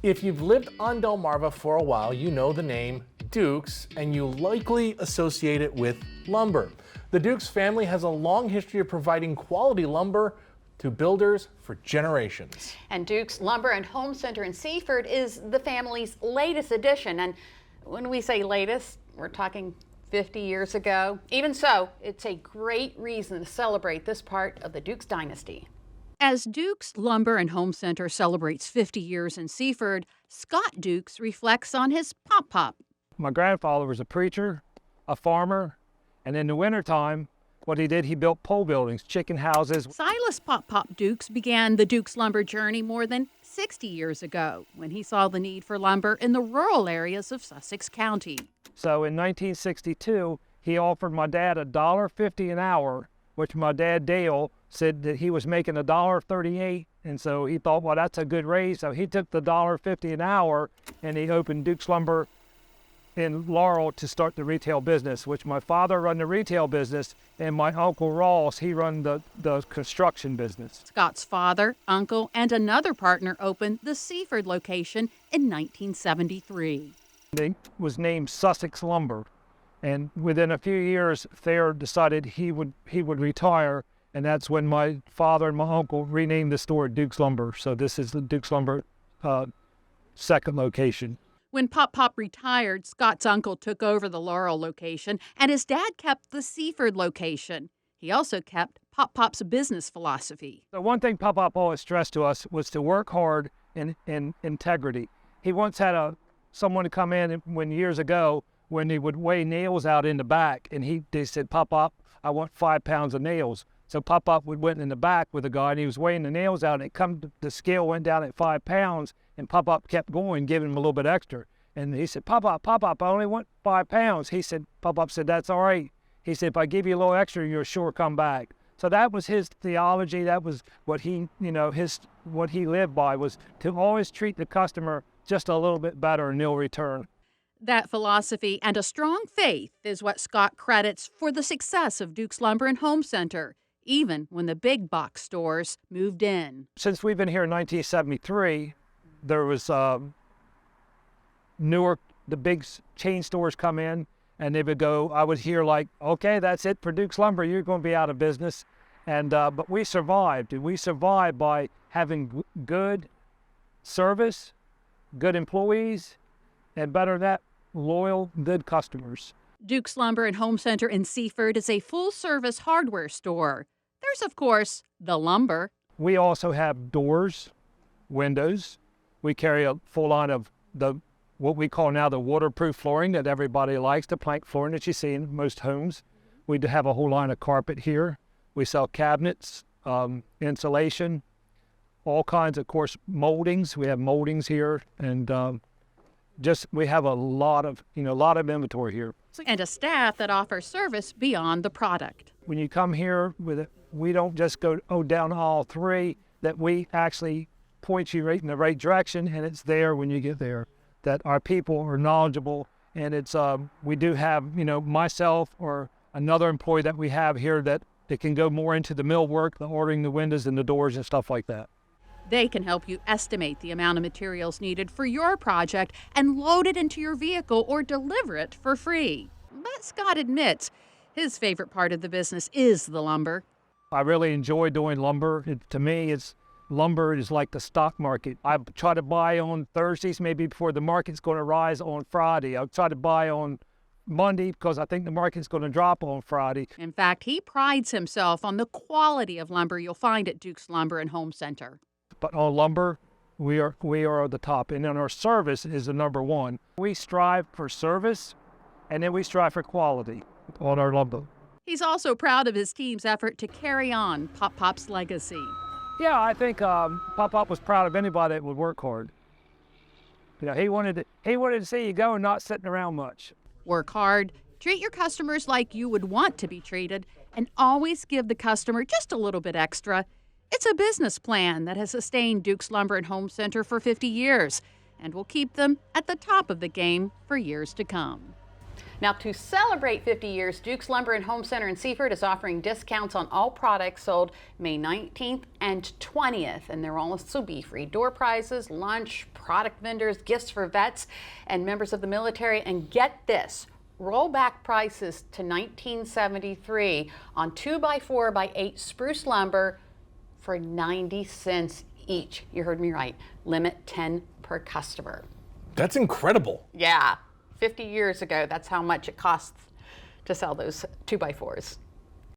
If you've lived on Delmarva for a while, you know the name Dukes, and you likely associate it with lumber. The Dukes family has a long history of providing quality lumber to builders for generations. And Dukes Lumber and Home Center in Seaford is the family's latest addition. And when we say latest, we're talking 50 years ago. Even so, it's a great reason to celebrate this part of the Dukes dynasty. As Dukes Lumber and Home Center celebrates 50 years in Seaford, Scott Dukes reflects on his pop-pop. My grandfather was a preacher, a farmer, and in the wintertime, what he did, he built pole buildings, chicken houses. Silas Pop-Pop Dukes began the Dukes lumber journey more than 60 years ago when he saw the need for lumber in the rural areas of Sussex County. So in 1962, he offered my dad $1.50 an hour, which my dad Dale said that he was making $1.38, and so he thought, well, that's a good raise. So he took the $1.50 an hour and he opened Dukes Lumber in Laurel to start the retail business, which my father run the retail business, and my uncle Ross, he run the construction business. Scott's father, uncle, and another partner opened the Seaford location in 1973. It was named Sussex Lumber, and within a few years, Thayer decided he would retire, and that's when my father and my uncle renamed the store Dukes Lumber. So this is the Dukes Lumber second location. When Pop-Pop retired, Scott's uncle took over the Laurel location, and his dad kept the Seaford location. He also kept Pop-Pop's business philosophy. The one thing Pop-Pop always stressed to us was to work hard and integrity. He once had someone come in years ago when he would weigh nails out in the back, and they said, Pop-Pop, I want 5 pounds of nails. So Pop-Pop went in the back with a guy, and he was weighing the nails out, and the scale went down at 5 pounds, and Pop-Pop kept going, giving him a little bit extra. And he said, Pop-Pop, I only want 5 pounds. Pop-Pop said, that's all right. He said, if I give you a little extra, you'll sure come back. So that was his theology. That was what what he lived by, was to always treat the customer just a little bit better, and they'll return. That philosophy and a strong faith is what Scott credits for the success of Dukes Lumber and Home Center, even when the big box stores moved in. Since we've been here in 1973, there was the big chain stores come in, and they would go, I would hear like, okay, that's it for Dukes Lumber, you're going to be out of business. And but we survived, and we survived by having good service, good employees, and better than that, loyal, good customers. Dukes Lumber and Home Center in Seaford is a full-service hardware store. There's, of course, the lumber. We also have doors, windows. We carry a full line of what we call now the waterproof flooring that everybody likes, the plank flooring that you see in most homes. We do have a whole line of carpet here. We sell cabinets, insulation, all kinds of course, moldings. We have moldings here, and we have a lot of inventory here. And a staff that offers service beyond the product. When you come here we don't just go down all three, that we actually point you right in the right direction, and it's there when you get there. That our people are knowledgeable, and it's we do have myself or another employee that we have here that can go more into the millwork, the ordering the windows and the doors and stuff like that. They can help you estimate the amount of materials needed for your project and load it into your vehicle or deliver it for free. But Scott admits his favorite part of the business is the lumber. I really enjoy doing lumber. To me, lumber is like the stock market. I try to buy on Thursdays, maybe before the market's going to rise on Friday. I'll try to buy on Monday because I think the market's going to drop on Friday. In fact, he prides himself on the quality of lumber you'll find at Dukes Lumber and Home Center. But on lumber, we are the top, and then our service is the number one. We strive for service, and then we strive for quality on our lumber. He's also proud of his team's effort to carry on Pop-Pop's legacy. Yeah, I think Pop-Pop was proud of anybody that would work hard. He wanted to see you go and not sitting around much. Work hard, treat your customers like you would want to be treated, and always give the customer just a little bit extra. It's a business plan that has sustained Dukes Lumber and Home Center for 50 years and will keep them at the top of the game for years to come. Now, to celebrate 50 years, Duke's Lumber and Home Center in Seaford is offering discounts on all products sold May 19th and 20th. And there will also be free door prizes, lunch, product vendors, gifts for vets and members of the military. And get this, roll back prices to 1973 on 2x4x8 spruce lumber for 90 cents each. You heard me right. Limit 10 per customer. That's incredible. Yeah. 50 years ago, that's how much it costs to sell those 2x4s.